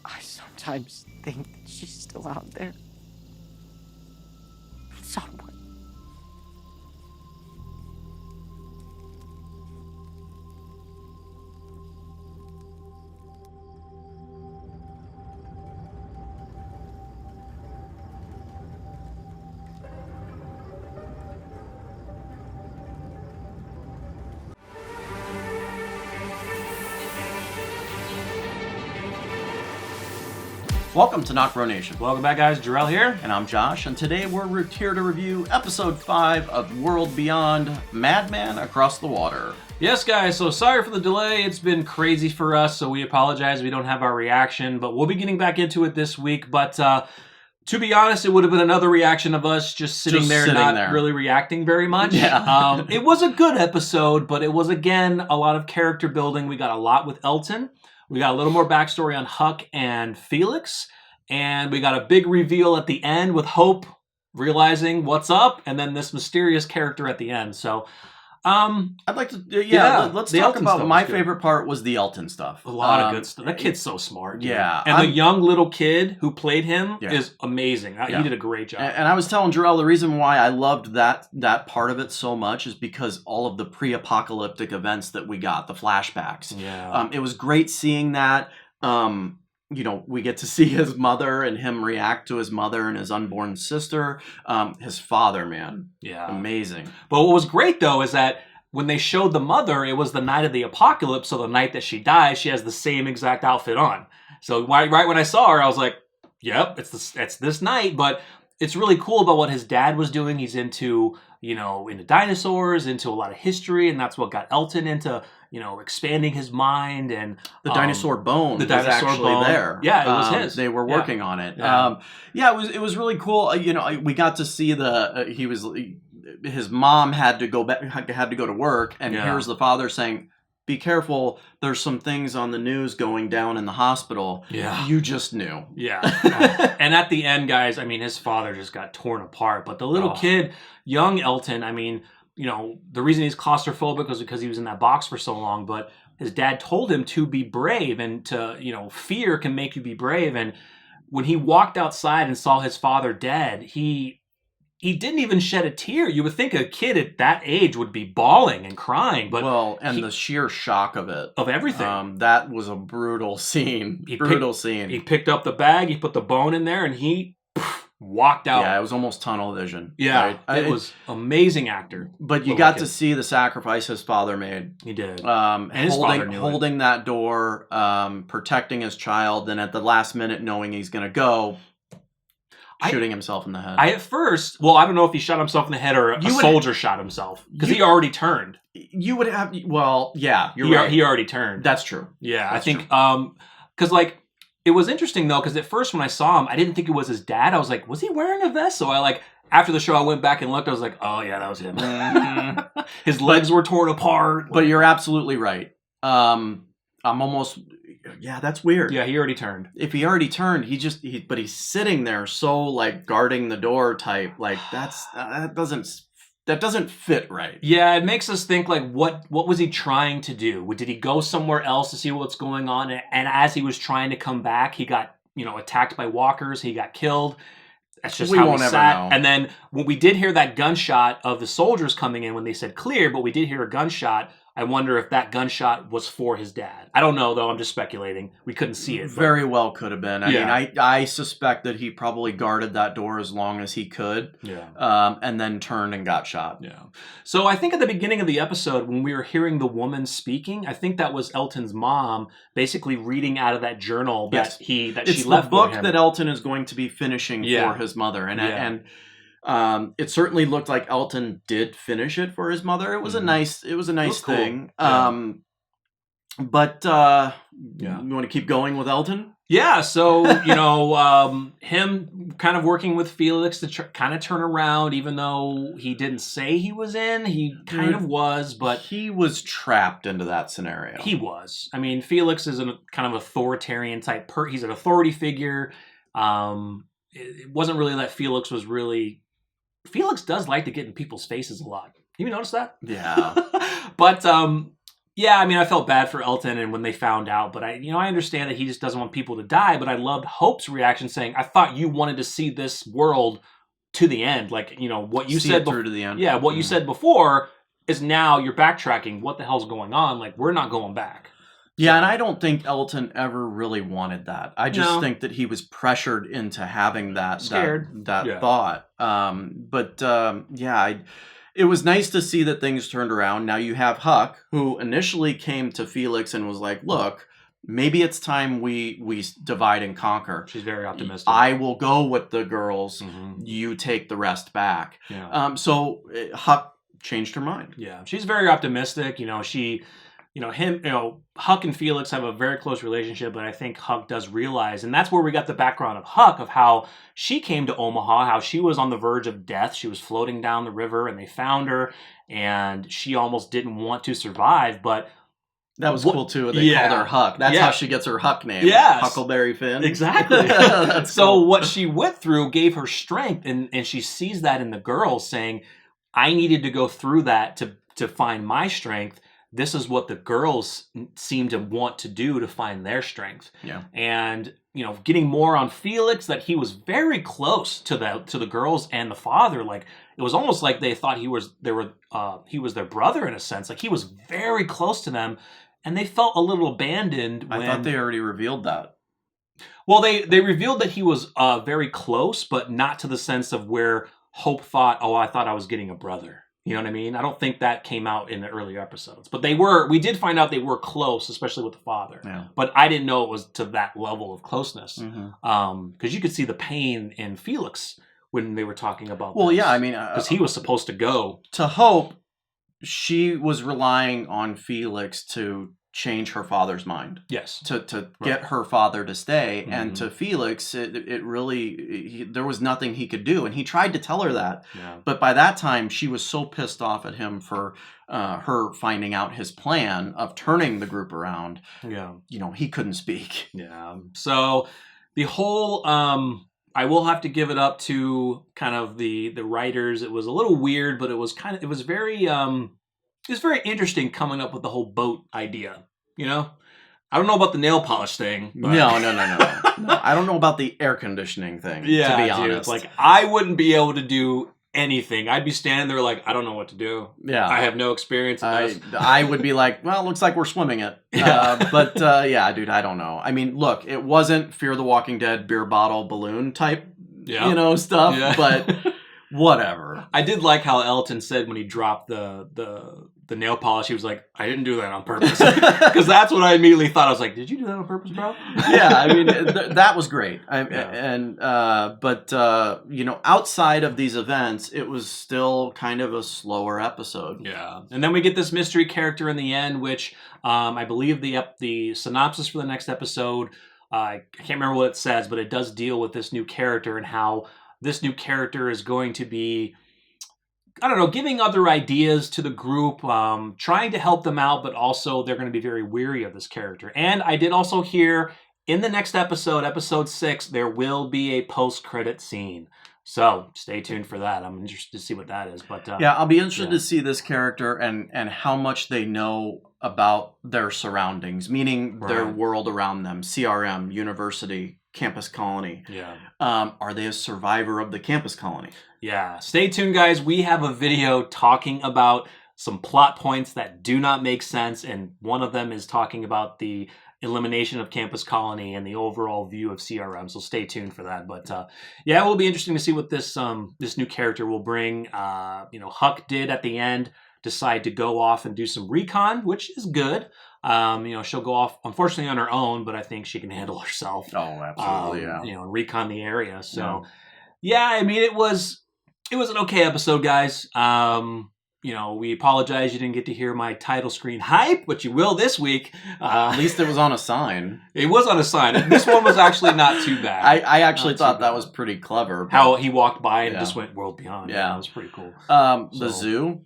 I sometimes think that she's still out there. Somewhere. Welcome to NocBro Nation. Welcome back, guys. Jarrell here. And I'm Josh, and today we're here to review Episode 5 of World Beyond, Madman Across the Water. Yes, guys, so sorry for the delay. It's been crazy for us, so we apologize. We don't have our reaction, but we'll be getting back into it this week. But to be honest, it would have been another reaction of us just sitting there, not really reacting very much. Yeah. It was a good episode, but it was, again, a lot of character building. We got a lot with Elton. We got a little more backstory on Huck and Felix, and we got a big reveal at the end with Hope realizing what's up, and then this mysterious character at the end. So, I'd like to, let's talk about my favorite part was the Elton stuff. A lot of good stuff. That kid's so smart. Dude. Yeah. And the young little kid who played him is amazing. He did a great job. And I was telling Jarrell, the reason why I loved that part of it so much is because all of the pre-apocalyptic events that we got, the flashbacks. Yeah. It was great seeing that. We get to see his mother and him react to his mother and his unborn sister. His father, man. Yeah. Amazing. But what was great, though, is that when they showed the mother, it was the night of the apocalypse, so the night that she dies, she has the same exact outfit on. So right when I saw her, I was like, yep, it's this night. But it's really cool about what his dad was doing. He's into dinosaurs, into a lot of history, and that's what got Elton into, expanding his mind. And the dinosaur bone was actually there. Yeah, it was his. They were working on it. Yeah. It was really cool. We got to see his mom had to go to work, and here's the father saying, be careful, there's some things on the news going down in the hospital. Yeah. You just knew. Yeah. And at the end, guys, I mean, his father just got torn apart. But the little kid, young Elton, I mean, the reason he's claustrophobic was because he was in that box for so long. But his dad told him to be brave, and fear can make you be brave. And when he walked outside and saw his father dead, he didn't even shed a tear. You would think a kid at that age would be bawling and crying, but the sheer shock of it, of everything. That was a brutal scene. He picked up the bag, he put the bone in there, and he walked out. Yeah, it was almost tunnel vision. Yeah, right? It was amazing actor. But you got to see the sacrifice his father made. He did. And his father holding that door, protecting his child, and at the last minute knowing he's going to go. Shooting himself in the head. I don't know if he shot himself in the head or a soldier shot himself. Because he already turned. You would have... Well, yeah, you're right. He already turned. That's true. Yeah, I think... Because, it was interesting, though, because at first when I saw him, I didn't think it was his dad. I was like, was he wearing a vest? So after the show, I went back and looked. I was like, oh, yeah, that was him. His legs were torn apart. But you're absolutely right. I'm almost... Yeah, that's weird. Yeah, he already turned. If he already turned, but he's sitting there so guarding the door type. That doesn't fit right. Yeah, it makes us think what was he trying to do? Did he go somewhere else to see what's going on? And as he was trying to come back, he got attacked by walkers. He got killed. That's just how he sat. Know. And then when we did hear that gunshot of the soldiers coming in when they said clear, but we did hear a gunshot. I wonder if that gunshot was for his dad. I don't know, though. I'm just speculating. We couldn't see it. Very well could have been. I mean, I suspect that he probably guarded that door as long as he could. Yeah. And then turned and got shot. Yeah. So I think at the beginning of the episode, when we were hearing the woman speaking, I think that was Elton's mom basically reading out of that journal that she left for him. It's the book that Elton is going to be finishing for his mother. And it certainly looked like Elton did finish it for his mother. It was a nice thing. Cool. But you want to keep going with Elton? Yeah. So him kind of working with Felix to kind of turn around, even though he didn't say he was in, he kind of was, but he was trapped into that scenario. He was. I mean, Felix is a kind of authoritarian type. He's an authority figure. It wasn't really that Felix was really. Felix does like to get in people's faces a lot. Have you noticed that? Yeah. But Yeah, I mean, I felt bad for Elton and when they found out, but I understand that he just doesn't want people to die, but I loved Hope's reaction saying, I thought you wanted to see this world to the end. Like, what you See said it through to the end. Yeah, what you said before is now you're backtracking. What the hell's going on? Like, we're not going back. Yeah, and I don't think Elton ever really wanted that. I just think that he was pressured into having that Scared. that thought. It was nice to see that things turned around. Now you have Huck, who initially came to Felix and was like, "Look, maybe it's time we divide and conquer." She's very optimistic. I will go with the girls. You take the rest back. Yeah. So Huck changed her mind. Yeah, she's very optimistic. Huck and Felix have a very close relationship, but I think Huck does realize, and that's where we got the background of Huck, of how she came to Omaha, how she was on the verge of death. She was floating down the river, and they found her, and she almost didn't want to survive, but... That was cool, too. They called her Huck. That's how she gets her Huck name. Yes. Huckleberry Finn. Exactly. So cool. What she went through gave her strength, and she sees that in the girls, saying, I needed to go through that to find my strength. This is what the girls seem to want to do to find their strength. Yeah. And, getting more on Felix, that he was very close to the girls and the father. Like, it was almost like they thought he was their brother in a sense. Like, he was very close to them, and they felt a little abandoned. I thought they already revealed that. Well, they revealed that he was very close, but not to the sense of where Hope thought, I thought I was getting a brother. You know what I mean? I don't think that came out in the earlier episodes. But we did find out they were close, especially with the father. Yeah. But I didn't know it was to that level of closeness. Mm-hmm. Because you could see the pain in Felix when they were talking about Well, this. yeah, I mean... because he was supposed to go. To Hope, she was relying on Felix to change her father's mind. Yes. To get her father to stay. Mm-hmm. And to Felix, it really... there was nothing he could do. And he tried to tell her that. Yeah. But by that time, she was so pissed off at him for her finding out his plan of turning the group around. Yeah. He couldn't speak. Yeah. So the whole... I will have to give it up to kind of the writers. It was a little weird, but it was very interesting coming up with the whole boat idea. I don't know about the nail polish thing. But... No. I don't know about the air conditioning thing. Yeah, to be honest, like I wouldn't be able to do anything. I'd be standing there like, I don't know what to do. Yeah, I have no experience in this. I would be like, well, it looks like we're swimming it. Yeah. Yeah, dude, I don't know. I mean, look, it wasn't Fear the Walking Dead beer bottle balloon type, stuff. Yeah. But whatever. I did like how Elton said when he dropped the nail polish, he was like, I didn't do that on purpose. Because that's what I immediately thought. I was like, did you do that on purpose, bro? Yeah, I mean, that was great. Outside of these events, it was still kind of a slower episode. Yeah. And then we get this mystery character in the end, which I believe the synopsis for the next episode, I can't remember what it says, but it does deal with this new character and how this new character is going to be, I don't know, giving other ideas to the group, trying to help them out, but also they're going to be very weary of this character. And I did also hear in the next episode, episode 6, there will be a post-credit scene. So stay tuned for that. I'm interested to see what that is. But I'll be interested to see this character and how much they know about their surroundings, meaning their world around them, CRM, university, campus colony. Yeah. Are they a survivor of the campus colony? Yeah. Stay tuned, guys. We have a video talking about some plot points that do not make sense, and one of them is talking about the elimination of campus colony and the overall view of CRM. So stay tuned for that. But it will be interesting to see what this new character will bring. Huck did at the end decide to go off and do some recon, which is good. She'll go off, unfortunately, on her own, but I think she can handle herself. Oh, absolutely, and recon the area. So, I mean, it was an okay episode, guys. We apologize you didn't get to hear my title screen hype, but you will this week. At least it was on a sign. It was on a sign. This one was actually not too bad. I actually thought that was pretty clever. But... How he walked by and just went World Beyond. Yeah, that was pretty cool. The zoo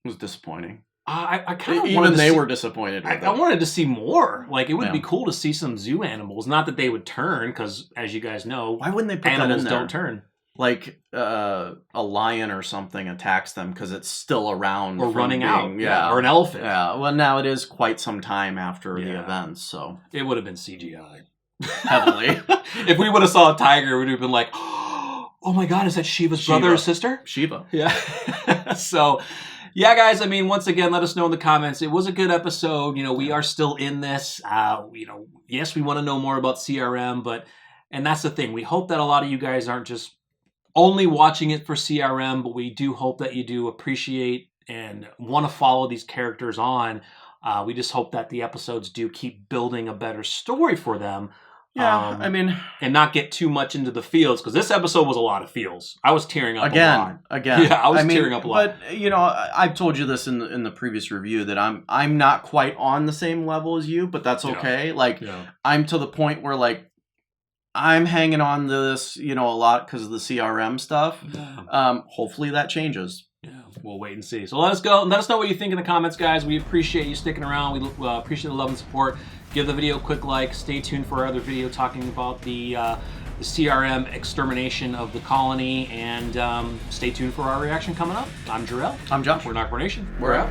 was disappointing. I kind of even they were disappointed with it. I wanted to see more. Like, it would be cool to see some zoo animals. Not that they would turn, because as you guys know, why wouldn't they put animals that in there? don't turn. like a lion or something attacks them because it's still around or from running out, yeah, or an elephant. Yeah, well, now it is quite some time after the events, so it would have been CGI heavily. If we would have saw a tiger, we'd have been like, "Oh my God, is that Shiva's brother or sister?" Shiva. Yeah. So, yeah, guys. I mean, once again, let us know in the comments. It was a good episode. You know, we are still in this. You know, yes, we want to know more about CRM, and that's the thing. We hope that a lot of you guys aren't just only watching it for CRM, but we do hope that you do appreciate and want to follow these characters on. We just hope that the episodes do keep building a better story for them. Yeah, I mean, and not get too much into the feels, because this episode was a lot of feels. I was tearing up a lot. Again. Yeah, I was tearing up a lot. But you know, I've told you this in the previous review that I'm not quite on the same level as you, but that's okay. Yeah. Like I'm to the point where like I'm hanging on to this, you know, a lot because of the CRM stuff. Yeah. Hopefully that changes. Yeah, we'll wait and see. So let us go. Let us know what you think in the comments, guys. We appreciate you sticking around. We appreciate the love and support. Give the video a quick like. Stay tuned for our other video talking about the CRM extermination of the colony. And stay tuned for our reaction coming up. I'm Jarrell. I'm Josh. We're NocBro Nation. We're out.